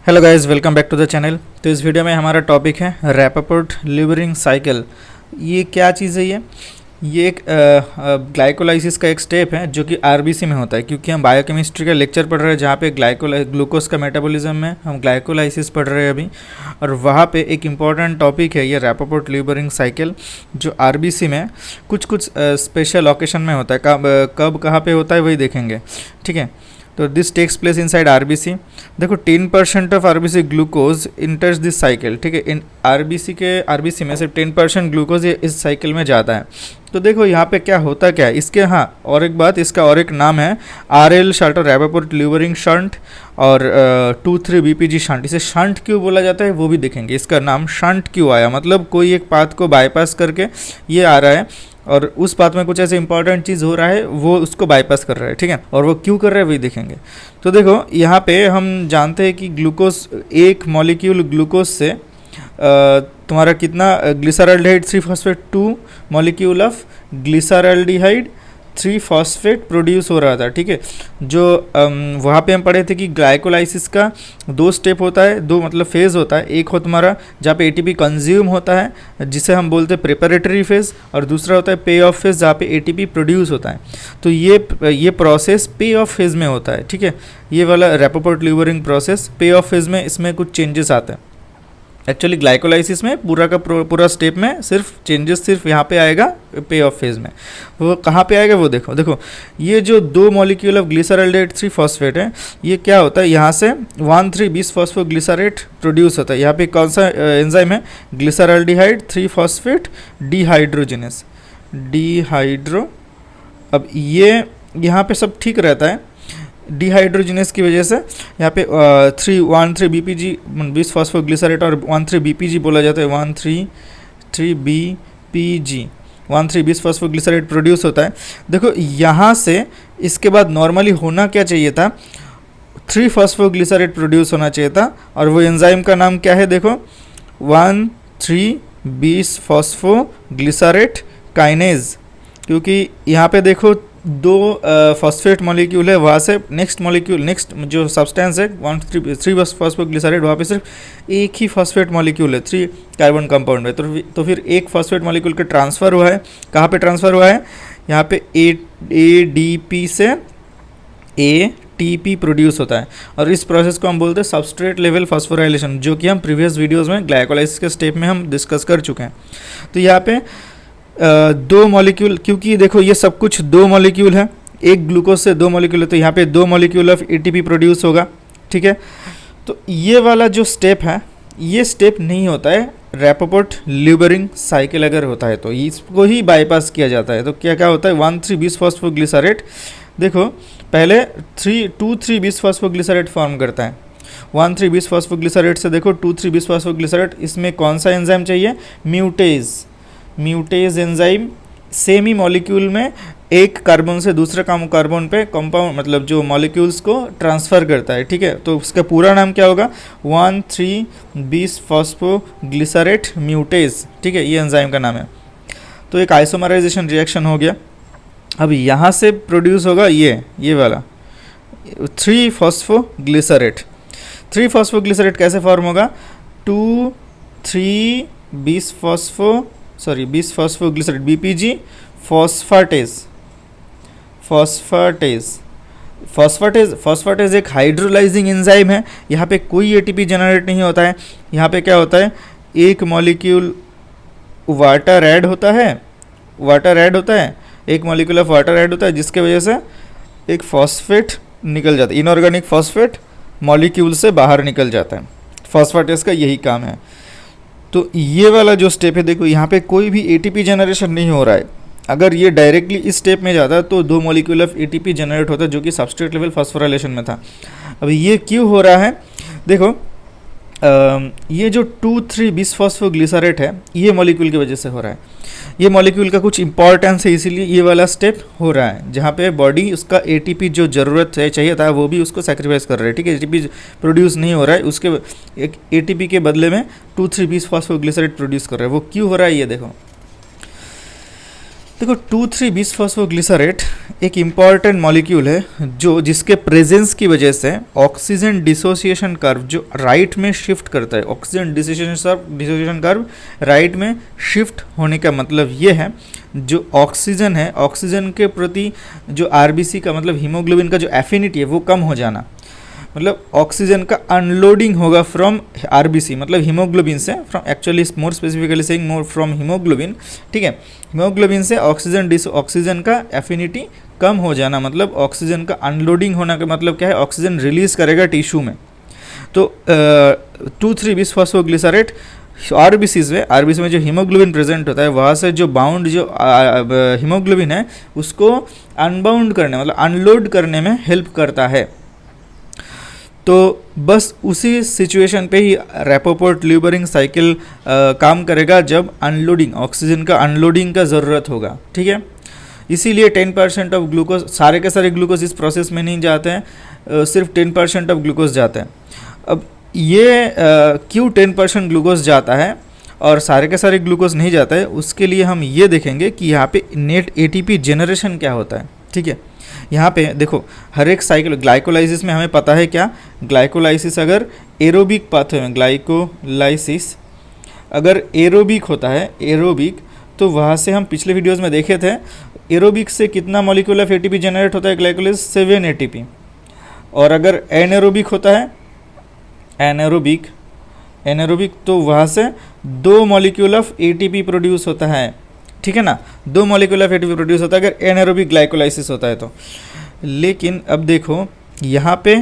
Hello guys, welcome back to the channel. तो इस video में हमारा टॉपिक है रैपोपोर्ट लीवरिंग साइकिल। ये क्या चीज़ है? ये एक ग्लाइकोलाइसिस का एक स्टेप है जो कि आरबीसी में होता है, क्योंकि हम बायोकेमिस्ट्री का लेक्चर पढ़ रहे हैं जहाँ पे ग्लूकोज का मेटाबॉलिज्म में हम ग्लाइकोलाइसिस पढ़ रहे हैं अभी। और वहाँ पे एक इम्पॉर्टेंट टॉपिक है ये रैपोपोर्ट लीवरिंग साइकिल, जो आरबीसी में कुछ स्पेशल ओकेशन में होता है। कब कहाँ पे होता है वही देखेंगे, ठीक है। तो this takes place inside RBC. देखो 10% ऑफ RBC glucose enters this cycle, ठीक है। इन आरबीसी में सिर्फ 10% ग्लूकोज इस साइकिल में जाता है। तो देखो यहाँ पे क्या होता क्या है इसके, हाँ और एक बात, इसका और एक नाम है RL शंट और रैपोपोर्ट लीवरिंग शंट और 2,3 BPG शंट। इसे शंट क्यों बोला जाता है वो भी देखेंगे। इसका नाम शंट क्यों आया, मतलब कोई एक पाथ को बाईपास करके ये आ रहा है और उस पाथ में कुछ ऐसे इंपॉर्टेंट चीज़ हो रहा है, वो उसको बाईपास कर रहा है, ठीक है। और वो क्यों कर रहा है वही देखेंगे। तो देखो यहाँ पे हम जानते हैं कि ग्लूकोज, एक मॉलिक्यूल ग्लूकोज से तुम्हारा कितना ग्लिसरल्डिहाइड 3-फॉस्फेट 2 मॉलिक्यूल ऑफ ग्लिसरल्डिहाइड 3-फॉस्फेट प्रोड्यूस हो रहा था, ठीक है। जो वहाँ पे हम पढ़े थे कि ग्लाइकोलाइसिस का 2 स्टेप होता है, 2 मतलब फेज़ होता है। एक हो तुम्हारा जहाँ पे एटीपी कंज्यूम होता है जिसे हम बोलते हैं प्रिपरेटरी फेज़, और दूसरा होता है पे ऑफ फेज़ जहाँ पे एटीपी प्रोड्यूस होता है। तो ये प्रोसेस पे ऑफ फेज़ में होता है, ठीक है। ये वाला रैपोपोर्ट लीवरिंग प्रोसेस पे ऑफ फेज़ में, इसमें कुछ चेंजेस आते हैं। एक्चुअली ग्लाइकोलाइसिस में पूरा का पूरा स्टेप में सिर्फ यहाँ पे आएगा पे ऑफ फेज में। वो कहाँ पे आएगा वो देखो ये जो 2 मॉलिक्यूल ऑफ ग्लिसरल्डिहाइड 3-फॉस्फेट है, ये क्या होता है, यहाँ से 1,3-bis-फॉस्फोग्लिसरेट प्रोड्यूस होता है। यहाँ पे कौन सा एंजाइम है, ग्लिसरल्डिहाइड 3-फॉस्फेट डिहाइड्रोजिनेस, डिहाइड्रो। अब ये यहाँ पे सब ठीक रहता है डिहाइड्रोजिनेस की वजह से। यहाँ पे 1,3 BPG bis-फॉस्फोग्लिसरेट और 1,3 BPG बोला जाता है, 1,3 BPG 1,3 bis-फॉस्फोग्लिसरेट प्रोड्यूस होता है। देखो यहाँ से इसके बाद नॉर्मली होना क्या चाहिए था, 3-फॉस्फोग्लिसरेट प्रोड्यूस होना चाहिए था। और वो एंजाइम का नाम क्या है, देखो 1,3 bis-फॉस्फोग्लिसरेट काइनेज। क्योंकि यहाँ पे देखो 2 फॉस्फेट मॉलिक्यूल है, वहाँ से नेक्स्ट जो सब्सटेंस है 1,3 वहाँ पे सिर्फ एक ही फॉस्फेट मॉलिक्यूल है 3 कार्बन कंपाउंड है। तो फिर एक फॉस्फेट मॉलिक्यूल का ट्रांसफ़र हुआ है, कहाँ पे ट्रांसफ़र हुआ है, यहाँ पे ADP से ATP प्रोड्यूस होता है। और इस प्रोसेस को हम बोलते हैं सबस्ट्रेट लेवल फॉस्फोराइलेशन, जो कि हम प्रीवियस वीडियोज़ में ग्लाइकोलाइसिस के स्टेप में हम डिस्कस कर चुके हैं। तो यहाँ पे 2 मॉलिक्यूल, क्योंकि देखो ये सब कुछ 2 मॉलिक्यूल है, एक ग्लूकोज से 2 मॉलिक्यूल है, तो यहाँ पे 2 मॉलिक्यूल ऑफ एटीपी प्रोड्यूस होगा, ठीक है। तो ये वाला जो स्टेप है, ये स्टेप नहीं होता है रैपोपोर्ट लीवरिंग साइकिल। अगर होता है तो इसको ही बाईपास किया जाता है। तो क्या होता है, 1,3 bis-फॉस्फोग्लिसरेट, देखो पहले 2,3 bis-फॉस्फोग्लिसरेट फॉर्म करता है। 1,3 bis-फॉस्फोग्लिसरेट से देखो 2,3 bis-फॉस्फोग्लिसरेट, इसमें कौन सा एंजाइम चाहिए, म्यूटेज एंजाइम। सेम ही मॉलिक्यूल में एक कार्बन से दूसरे कार्बन पे कंपाउंड, मतलब जो मॉलिक्यूल्स को ट्रांसफ़र करता है, ठीक है। तो उसका पूरा नाम क्या होगा, 1,3 bis-फॉस्फोग्लिसरेट म्यूटेज, ठीक है, ये एंजाइम का नाम है। तो एक आइसोमराइजेशन रिएक्शन हो गया। अब यहाँ से प्रोड्यूस होगा ये वाला 3-फॉस्फोग्लिसरेट। 3-फॉस्फोग्लिसरेट कैसे फॉर्म होगा, 2,3 bis-फॉस्फोग्लिसरेट BPG फॉस्फेटेज एक हाइड्रोलाइजिंग एंजाइम है। यहाँ पे कोई एटीपी जनरेट नहीं होता है। यहाँ पे क्या होता है, एक मॉलिक्यूल वाटर ऐड होता है, एक मॉलिक्यूल ऑफ वाटर ऐड होता है, जिसके वजह से एक फॉस्फेट निकल जाता है, इनऑर्गेनिक फॉस्फेट मॉलिक्यूल से बाहर निकल जाता है। फॉस्फेटेज का यही काम है। तो ये वाला जो स्टेप है, देखो यहाँ पे कोई भी एटीपी जनरेशन नहीं हो रहा है। अगर ये डायरेक्टली इस स्टेप में जाता है तो 2 मॉलिक्यूल ऑफ एटीपी जनरेट होता है, जो कि सबस्ट्रेट लेवल फॉस्फोराइलेशन में था। अब ये क्यों हो रहा है, देखो ये जो 2,3 bis-फॉस्फोग्लिसरेट है, ये मॉलिक्यूल की वजह से हो रहा है। ये मॉलिक्यूल का कुछ इंपॉर्टेंस है, इसीलिए ये वाला स्टेप हो रहा है, जहाँ पे बॉडी उसका एटीपी जो ज़रूरत है चाहिए था वो भी उसको सेक्रीफाइस कर रहा है, ठीक है। एटीपी प्रोड्यूस नहीं हो रहा है, उसके एक एटीपी के बदले में 2,3 bis-फॉस्फोग्लिसरेट प्रोड्यूस कर रहा है। वो क्यों हो रहा है ये देखो, देखो 2,3-बिसफॉस्फोग्लिसरेट एक इम्पॉर्टेंट मॉलिक्यूल है जो जिसके प्रेजेंस की वजह से ऑक्सीजन डिसोसिएशन कर्व जो राइट में शिफ्ट करता है, ऑक्सीजन डिसोसिएशन कर्व राइट में शिफ्ट होने का मतलब ये है जो ऑक्सीजन है, ऑक्सीजन के प्रति जो आरबीसी का मतलब हीमोग्लोबिन का जो एफिनिटी है वो कम हो जाना, मतलब ऑक्सीजन का अनलोडिंग होगा फ्रॉम आरबीसी मतलब हीमोग्लोबिन से, from actually more specifically saying more from haemoglobin, ठीक है। हीमोग्लोबिन से ऑक्सीजन का एफिनिटी कम हो जाना, मतलब ऑक्सीजन का अनलोडिंग होना का मतलब क्या है, ऑक्सीजन रिलीज करेगा टिश्यू में। तो 2,3-बिसफॉस्फोग्लिसरेट आरबीसी में जो हीमोग्लोबिन प्रेजेंट होता है वहाँ से जो बाउंड जो हीमोग्लोबिन है उसको अनबाउंड करने मतलब अनलोड करने में हेल्प करता है। तो बस उसी सिचुएशन पे ही रैपोपोर्ट ल्यूबरिंग साइकिल काम करेगा जब अनलोडिंग ऑक्सीजन का अनलोडिंग का ज़रूरत होगा, ठीक है। इसीलिए 10% ऑफ ग्लूकोज, सारे के सारे ग्लूकोज इस प्रोसेस में नहीं जाते हैं, सिर्फ 10% ऑफ ग्लूकोज जाते हैं। अब ये क्यों 10% ग्लूकोज जाता है और सारे के सारे ग्लूकोज नहीं जाता है, उसके लिए हम ये देखेंगे कि यहाँ पे नेट एटीपी जनरेशन क्या होता है, ठीक है। यहाँ पे देखो हर एक साइकिल ग्लाइकोलाइसिस में हमें पता है क्या, ग्लाइकोलाइसिस अगर एरोबिक पाथवे में, ग्लाइकोलाइसिस अगर एरोबिक होता है, एरोबिक तो वहाँ से हम पिछले वीडियोस में देखे थे एरोबिक से कितना मॉलिक्यूल ऑफ एटीपी जनरेट होता है ग्लाइकोलाइसिस 7 एटीपी, और अगर एनएरोबिक होता है एनएरोबिक तो वहाँ से 2 मॉलिक्यूल ऑफ एटीपी प्रोड्यूस होता है, ठीक है ना, 2 मॉलिक्यूल ऑफ एटीपी प्रोड्यूस होता है अगर एनएरोबिक ग्लाइकोलाइसिस होता है तो। लेकिन अब देखो यहाँ पे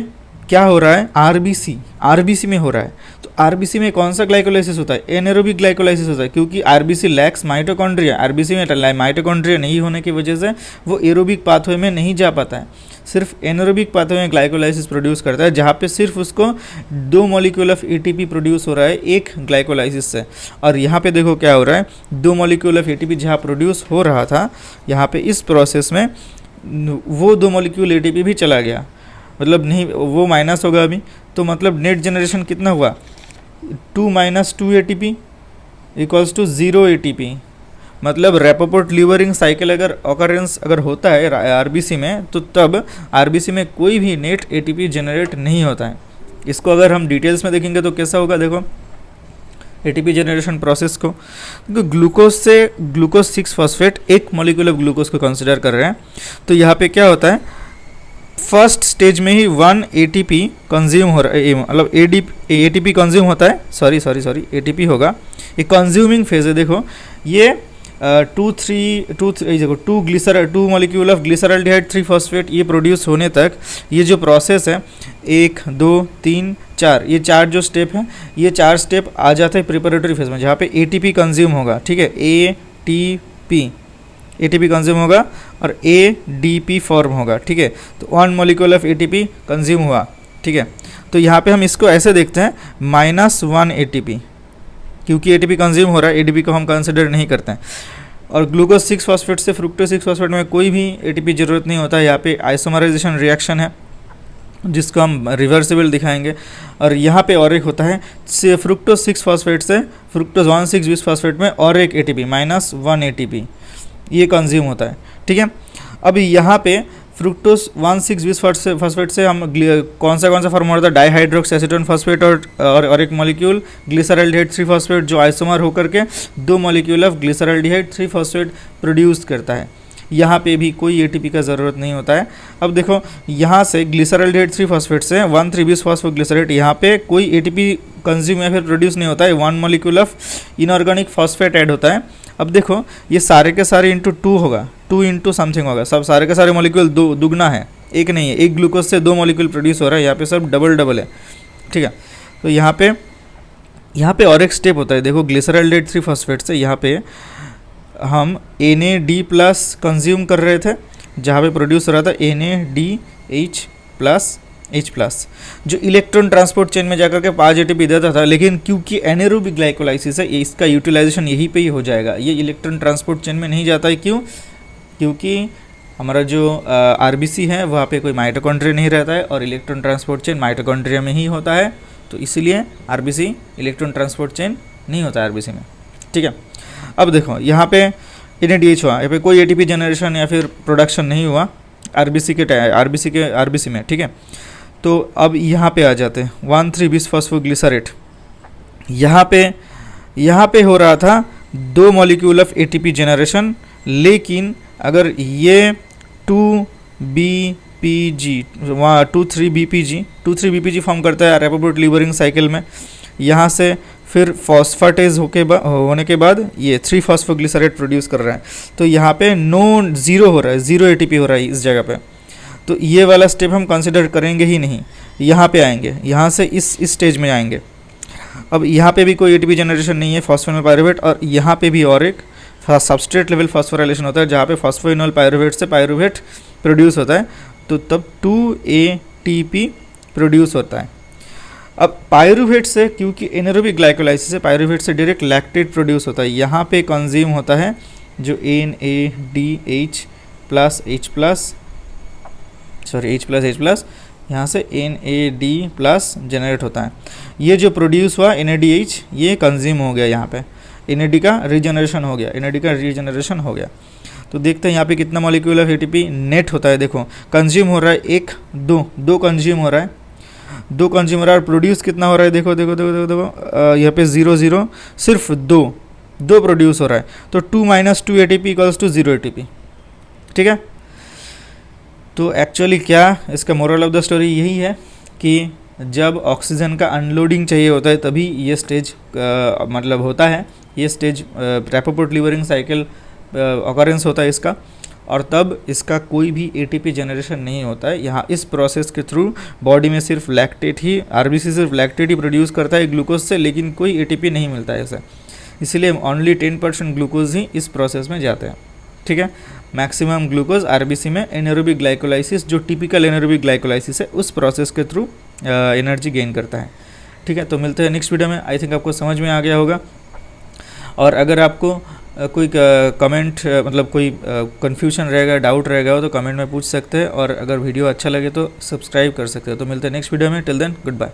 क्या हो रहा है, आरबीसी में हो रहा है। तो आरबीसी में कौन सा ग्लाइकोलाइसिस होता है, एनएरोबिक ग्लाइकोलाइसिस होता है, क्योंकि आरबीसी लैक्स माइटोकॉन्ड्रिया, आरबीसी में माइटोकॉन्ड्रिया नहीं होने की वजह से वो एरोबिक पाथवे में नहीं जा पाता है, सिर्फ एनएरोबिक पाथवे में ग्लाइकोलाइसिस प्रोड्यूस करता है, जहाँ पे सिर्फ उसको 2 मॉलिक्यूल ऑफ एटीपी प्रोड्यूस हो रहा है एक ग्लाइकोलाइसिस से। और यहाँ पे देखो क्या हो रहा है, 2 मॉलिक्यूल ऑफ एटीपी जहाँ प्रोड्यूस हो रहा था, यहाँ पे इस प्रोसेस में वो 2 मॉलिक्यूल एटीपी भी चला गया, मतलब नहीं वो माइनस होगा अभी, तो मतलब नेट जनरेशन कितना हुआ, 2 - 2 एटीपी इक्वल्स टू 0 एटीपी। मतलब रैपोपोर्ट ल्यूबरिंग साइकिल अगर ऑकरेंस अगर होता है आरबीसी में, तो तब आरबीसी में कोई भी नेट एटीपी जनरेट नहीं होता है। इसको अगर हम डिटेल्स में देखेंगे तो कैसा होगा, देखो एटीपी जनरेशन प्रोसेस को, तो ग्लूकोज से ग्लूकोज 6 फॉस्फेट एक मॉलिक्यूल ऑफ ग्लूकोज को कंसिडर कर रहे हैं। तो यहाँ पे क्या होता है, फर्स्ट स्टेज में ही 1 एटीपी कंज्यूम हो रहा है, मतलब एटीपी कंज्यूम होता है, सॉरी एटीपी होगा, ये कंज्यूमिंग फेज है। देखो ये 2 मॉलिक्यूल ऑफ ग्लिसरल्डिहाइड 3 फॉस्फेट ये प्रोड्यूस होने तक ये जो प्रोसेस है 1 2 3 4 ये 4 जो स्टेप है, ये 4 स्टेप आ जाते हैं प्रिपरेटरी फेज में, जहाँ पे एटीपी कंज्यूम होगा, ठीक है, एटीपी कंज्यूम होगा और एडीपी फॉर्म होगा, ठीक है। तो 1 मॉलिक्यूल ऑफ एटीपी कंज्यूम हुआ, ठीक है। तो यहाँ पे हम इसको ऐसे देखते हैं -1 एटीपी, क्योंकि एटीपी कंज्यूम हो रहा है, एडीपी को हम कंसिडर नहीं करते हैं। और ग्लूकोज 6 फॉस्फेट से फ्रुक्टोज 6 फॉस्फेट में कोई भी एटीपी ज़रूरत नहीं होता है, यहाँ पे आइसोमराइजेशन रिएक्शन है जिसको हम रिवर्सिबल दिखाएंगे। और यहाँ पे और एक होता है फ्रुक्टोज 6 फॉस्फेट से फ्रुक्टोज 1,6 बिस फॉस्फेट में और एक एटीपी -1 एटीपी ये कंज्यूम होता है, ठीक है। अब यहाँ पे फ्रुक्टोज 1,6 बिस फॉस्फेट से हम कौन सा फॉर्म होता है, डाईहाइड्रोक्स एसीटोन फॉस्फेट और एक मॉलिक्यूल ग्लिसरल्डिहाइड 3 फॉस्फेट जो आइसोमर होकर के 2 molecule of glyceraldehyde 3 phosphate produce करता है। यहाँ पे भी कोई एटीपी का ज़रूरत नहीं होता है। अब देखो यहाँ से ग्लिसरल्डिहाइड 3 फॉस्फेट से 1,3 बिस फॉस्फोग्लिसरेट, यहाँ पे कोई एटीपी कंज्यूम या फिर प्रोड्यूस नहीं होता है, 1 molecule of inorganic phosphate add होता है। अब देखो ये सारे के सारे इंटू 2 होगा, 2 इंटू समथिंग होगा, सब सारे के सारे मॉलिक्यूल दुगना है, एक नहीं है, एक ग्लूकोज से 2 मॉलिक्यूल प्रोड्यूस हो रहा है, यहाँ पे सब डबल है, ठीक है। तो यहाँ पे और एक स्टेप होता है, देखो ग्लिसरल्डिहाइड 3 फॉस्फेट से यहाँ पे हम NAD+ कंज्यूम कर रहे थे, जहाँ पे प्रोड्यूस हो रहा था NADH+H+, जो इलेक्ट्रॉन ट्रांसपोर्ट चेन में जाकर के 5 एटीपी देता था। लेकिन क्योंकि एनेरोबिक ग्लाइकोलाइसिस है, इसका यूटिलाइजेशन यहीं पे ही हो जाएगा, ये इलेक्ट्रॉन ट्रांसपोर्ट चेन में नहीं जाता है। क्यों? क्योंकि हमारा जो आरबीसी है वहाँ पे कोई माइटोकॉन्ड्रिया नहीं रहता है और इलेक्ट्रॉन ट्रांसपोर्ट चेन माइटोकॉन्ड्रिया में ही होता है, तो इसीलिए आरबीसी इलेक्ट्रॉन ट्रांसपोर्ट चेन नहीं होता है आरबीसी में, ठीक है। अब देखो यहाँ पे NADH हुआ, यहाँ पे कोई ATP जनरेशन या फिर प्रोडक्शन नहीं हुआ आरबीसी में, ठीक है। तो अब यहाँ पे आ जाते हैं 1,3 बिसफॉस्फोग्लिसरेट। यहाँ पे हो रहा था 2 मॉलिक्यूल ऑफ ATP जनरेशन, लेकिन अगर ये 2,3-BPG फॉर्म करता है रैपोपोर्ट लीवरिंग साइकिल में, यहाँ से फिर फॉस्फेटेज होने के बाद ये 3-फॉस्फोग्लिसरेट प्रोड्यूस कर रहा है। तो यहाँ पे ज़ीरो हो रहा है, 0 ATP हो रहा है इस जगह पे। तो ये वाला स्टेप हम कंसिडर करेंगे ही नहीं, यहाँ पे आएंगे, यहाँ से इस स्टेज में आएंगे। अब यहाँ पे भी कोई ATP जनरेशन नहीं है फॉस्फोइनोल पायरुवेट, और यहाँ पे भी और एक सबस्ट्रेट लेवल फॉस्फोराइलेशन होता है जहाँ पे फॉस्फोइनोल पायरुवेट से पायरुवेट प्रोड्यूस होता है, तो तब 2 ATP प्रोड्यूस होता है। अब पायरुवेट से, क्योंकि एनारोबिक ग्लाइकोलाइसिस है, पायरुवेट से डायरेक्ट लैक्टेट प्रोड्यूस होता है। यहाँ पे कंज्यूम होता है जो NADH प्लस H प्लस, यहाँ से NAD प्लस जनरेट होता है। ये जो प्रोड्यूस हुआ NADH, ये कंज्यूम हो गया, यहाँ पे NAD का रीजनरेशन हो गया। तो देखते हैं यहाँ पे कितना मॉलिक्यूल ऑफ ATP नेट होता है। देखो कंज्यूम हो रहा है 1, 2 कंज्यूम हो रहा है, 2 कंज्यूम हो रहा है, और प्रोड्यूस कितना हो रहा है, देखो यहाँ पे 0 0, सिर्फ 2 प्रोड्यूस हो रहा है। तो 2 - 2 ATP इक्वल्स टू 0 ATP, ठीक है। तो एक्चुअली क्या इसका मोरल ऑफ द स्टोरी यही है कि जब ऑक्सीजन का अनलोडिंग चाहिए होता है तभी ये स्टेज मतलब होता है, ये स्टेज रैपोपोर्ट लीवरिंग साइकिल ऑकरेंस होता है इसका, और तब इसका कोई भी ATP जनरेशन नहीं होता है। यहाँ इस प्रोसेस के थ्रू बॉडी में सिर्फ लैक्टेट ही, RBC सिर्फ लैक्टेट ही प्रोड्यूस करता है ग्लूकोज से, लेकिन कोई ATP नहीं मिलता है इसे, इसलिए ओनली 10% ग्लूकोज ही इस प्रोसेस में जाते हैं, ठीक है। मैक्सिमम ग्लूकोज RBC में एनारोबिक ग्लाइकोलाइसिस, जो टिपिकल एनारोबिक ग्लाइकोलाइसिस है, उस प्रोसेस के थ्रू एनर्जी गेन करता है, ठीक है। तो मिलते हैं नेक्स्ट वीडियो में। आई थिंक आपको समझ में आ गया होगा, और अगर आपको कोई कमेंट मतलब कोई कन्फ्यूजन रहेगा, डाउट रहेगा तो कमेंट में पूछ सकते हैं, और अगर वीडियो अच्छा लगे तो सब्सक्राइब कर सकते हैं। तो मिलते हैं नेक्स्ट वीडियो में, टिल देन गुड बाय।